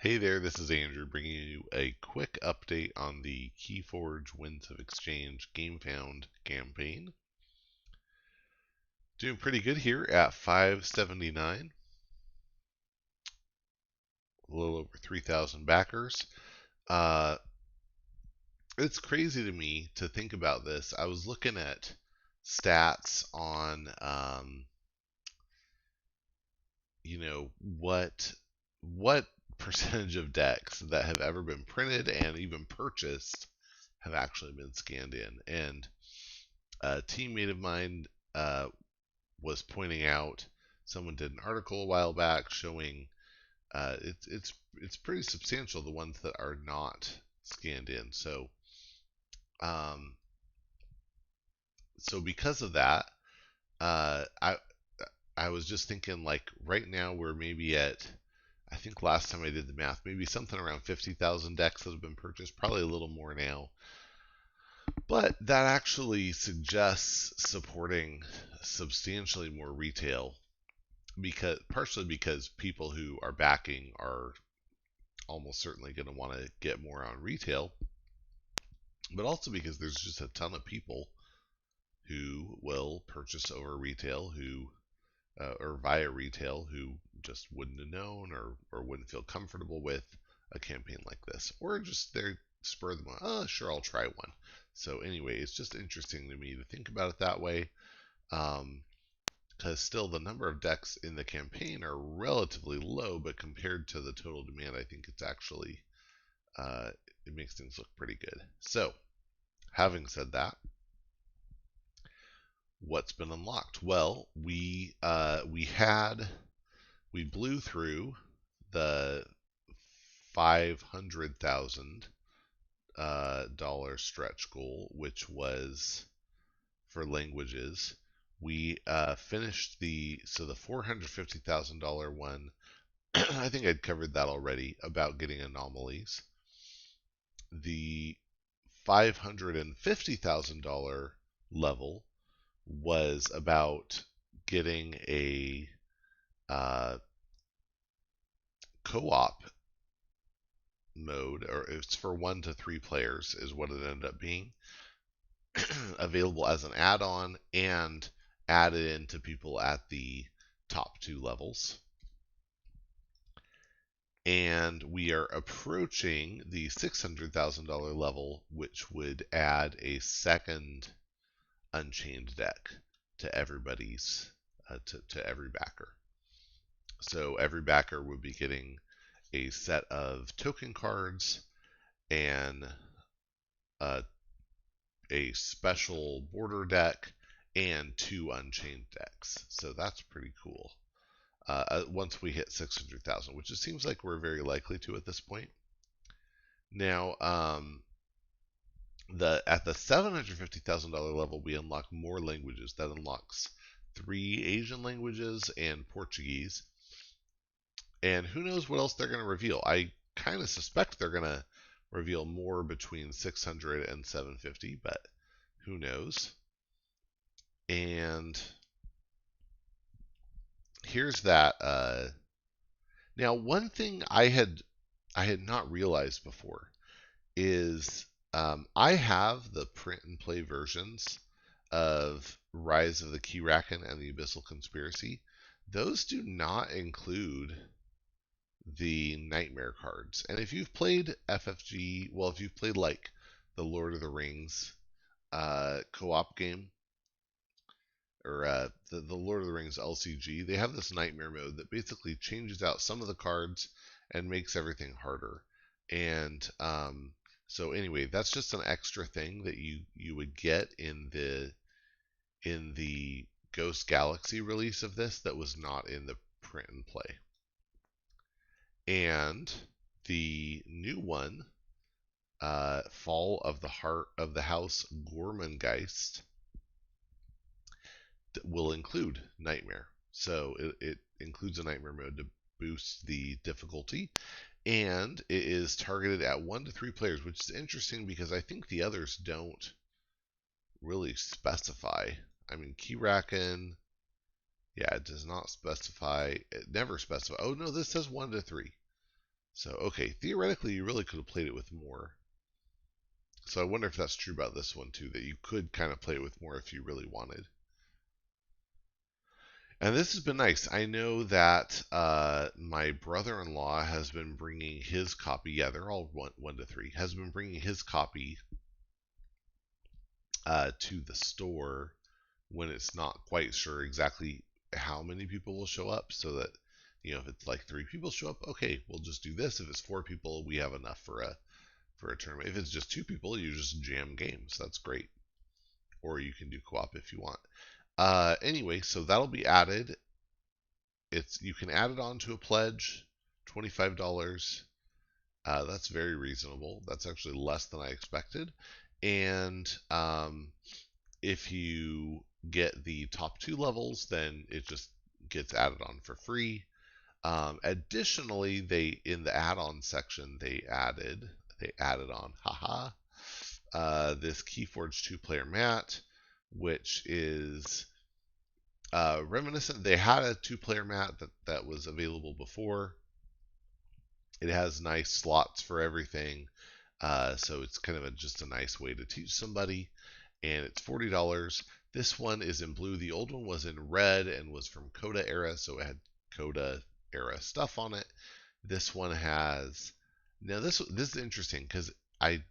Hey there, this is Andrew bringing you a quick update on the Keyforge Winds of Exchange GameFound campaign. Doing pretty good here at 579, a little over 3,000 backers. Uh, it's crazy to me to think about this. I was looking at stats on, what percentage of decks that have ever been printed and even purchased have actually been scanned in. And a teammate of mine was pointing out, someone did an article a while back showing it's pretty substantial, the ones that are not scanned in. Um, so because of that, uh, I I was just thinking, like, right now we're maybe at, I think last time I did the math, maybe something around 50,000 decks that have been purchased, probably a little more now. But that actually suggests supporting substantially more retail, because partially because people who are backing are almost certainly going to want to get more on retail, but also because there's just a ton of people who will purchase over retail, who or via retail, who just wouldn't have known or wouldn't feel comfortable with a campaign like this, or just they're spur them on. Oh, sure, I'll try one. So anyway, it's just interesting to me to think about it that way. Because still the number of decks in the campaign are relatively low, but compared to the total demand, I think it's actually uh, it makes things look pretty good. So, having said that, what's been unlocked? Well, we blew through the $500,000 dollar stretch goal, which was for languages. We finished the $450,000 one. I think I'd covered that already about getting anomalies. The $550,000 level was about getting a co-op mode, or it's for 1 to 3 players, is what it ended up being, available as an add-on and added into people at the top 2 levels. And we are approaching the $600,000 level, which would add a second Unchained deck to everybody's to every backer. So every backer would be getting a set of token cards and a special border deck and 2 Unchained decks. So that's pretty cool. Once we hit 600,000, which it seems like we're very likely to at this point. Now, at the $750,000 level, we unlock more languages. That unlocks 3 Asian languages and Portuguese. And who knows what else they're going to reveal. I kind of suspect they're going to reveal more between 600 and 750, but who knows. And here's that. Now, one thing I had not realized before is I have the print and play versions of Rise of the Keyraken and the Abyssal Conspiracy. Those do not include the Nightmare cards. And if you've played FFG, well, if you've played like the Lord of the Rings co-op game, or the Lord of the Rings LCG, they have this Nightmare mode that basically changes out some of the cards and makes everything harder. And so anyway, that's just an extra thing that you would get in the Ghost Galaxy release of this that was not in the print and play. And the new one, Fall of the Heart of the House Gormengeist, will include Nightmare. So it includes a Nightmare mode to boost the difficulty, and it is targeted at 1 to 3 players, which is interesting because I think the others don't really specify. I mean, Keyraken, yeah, it does not specify. It never specifies. Oh no, this says 1 to 3. So, okay, theoretically, you really could have played it with more. So I wonder if that's true about this one too, that you could kind of play it with more if you really wanted. And this has been nice. I know that my brother-in-law has been bringing his copy. Yeah, they're all one to three. Has been bringing his copy to the store when it's not quite sure exactly how many people will show up, so that if it's like three people show up, okay, we'll just do this. If it's four people, we have enough for a tournament. If it's just two people, you just jam games. That's great. Or you can do co-op if you want. Anyway, so that'll be added. You can add it on to a pledge, $25. That's very reasonable. That's actually less than I expected. And if you get the top two levels, then it just gets added on for free. Additionally, they in the add-on section they added on, haha, this Keyforge two-player mat, which is reminiscent. They had a two-player mat that was available before. It has nice slots for everything, so it's kind of just a nice way to teach somebody. And it's $40. This one is in blue. The old one was in red and was from Coda era, so it had Coda era stuff on it. This one has now this is interesting because I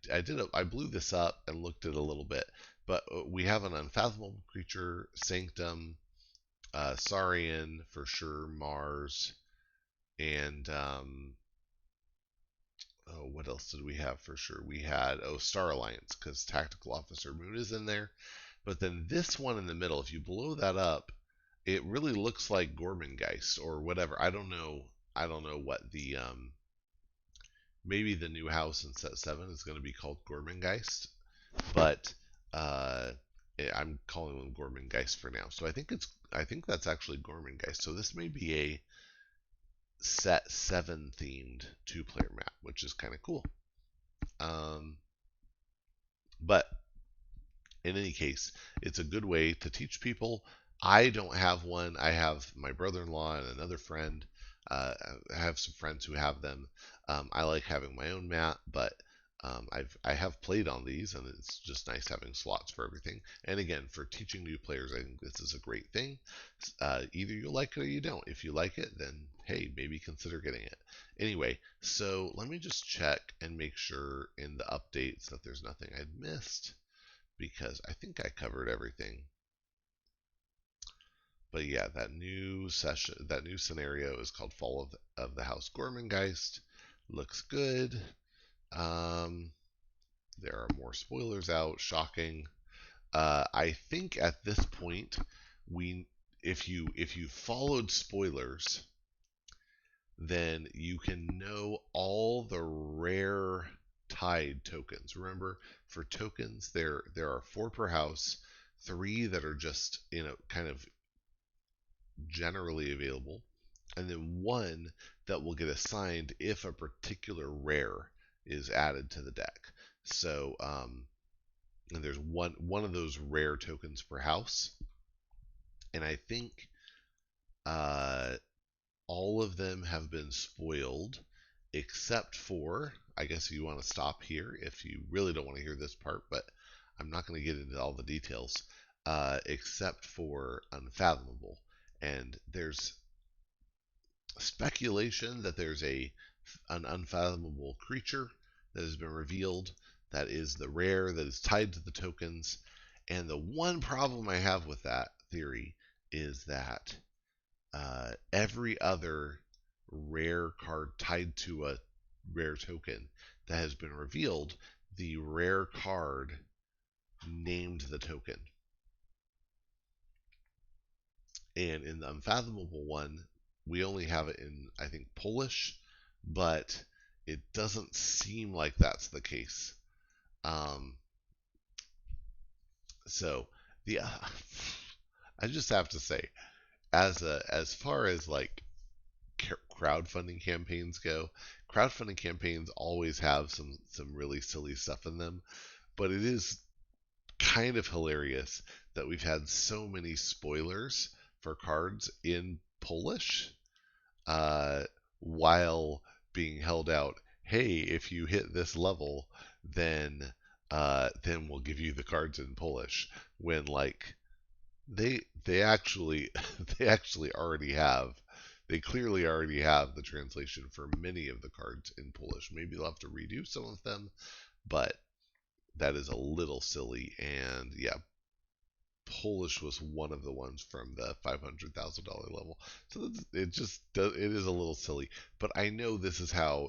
blew this up and looked at it a little bit, but we have an unfathomable creature, Sanctum, Saurian for sure, Mars, and oh, what else did we have for sure? We had Star Alliance because Tactical Officer Moon is in there. But then this one in the middle, if you blow that up, it really looks like Gormengeist or whatever. I don't know. I don't know what the maybe the new house in set 7 is going to be called Gormengeist, but uh, I'm calling them Gormengeist for now. So I think that's actually Gormengeist. So this may be a set 7 themed two-player map, which is kind of cool. Um, but in any case, it's a good way to teach people. I don't have one. I have my brother-in-law and another friend. I have some friends who have them. I like having my own mat, but I have played on these, and it's just nice having slots for everything. And again, for teaching new players, I think this is a great thing. Either you like it or you don't. If you like it, then hey, maybe consider getting it. Anyway, so let me just check and make sure in the updates that there's nothing I'd missed, because I think I covered everything. But yeah, that new scenario is called Fall of the House Gormengeist. Looks good. Um, there are more spoilers out. Shocking. I think at this point, if you followed spoilers, then you can know all the rare tide tokens. Remember, for tokens, there are 4 per house, 3 that are just kind of generally available, and then 1 that will get assigned if a particular rare is added to the deck. So and there's one of those rare tokens per house, and I think uh, all of them have been spoiled except for, I guess you want to stop here if you really don't want to hear this part, but I'm not going to get into all the details, except for Unfathomable. And there's speculation that there's an unfathomable creature that has been revealed that is the rare that is tied to the tokens. And the one problem I have with that theory is that every other rare card tied to a rare token that has been revealed, the rare card named the token. And in the Unfathomable one, we only have it in, I think, Polish, but it doesn't seem like that's the case. Um, so the I just have to say, as far as like crowdfunding campaigns go, crowdfunding campaigns always have some really silly stuff in them, but it is kind of hilarious that we've had so many spoilers for cards in Polish, uh, while being held out, hey, if you hit this level, then we'll give you the cards in Polish. When like they actually they actually already have they clearly already have the translation for many of the cards in Polish. Maybe they'll have to redo some of them, but that is a little silly. And yeah, Polish was one of the ones from the $500,000 level. So it just does, it is a little silly, but I know this is how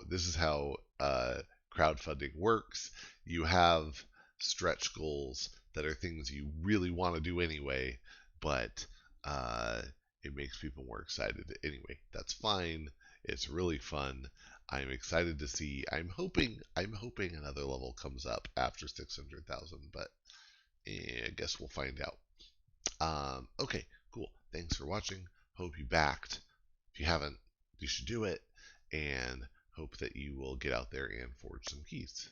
crowdfunding works. You have stretch goals that are things you really want to do anyway, but uh, it makes people more excited anyway. That's fine. It's really fun. I'm excited to see. I'm hoping another level comes up after 600,000, but I guess we'll find out. Okay, cool. Thanks for watching. Hope you backed. If you haven't, you should do it. And hope that you will get out there and forge some keys.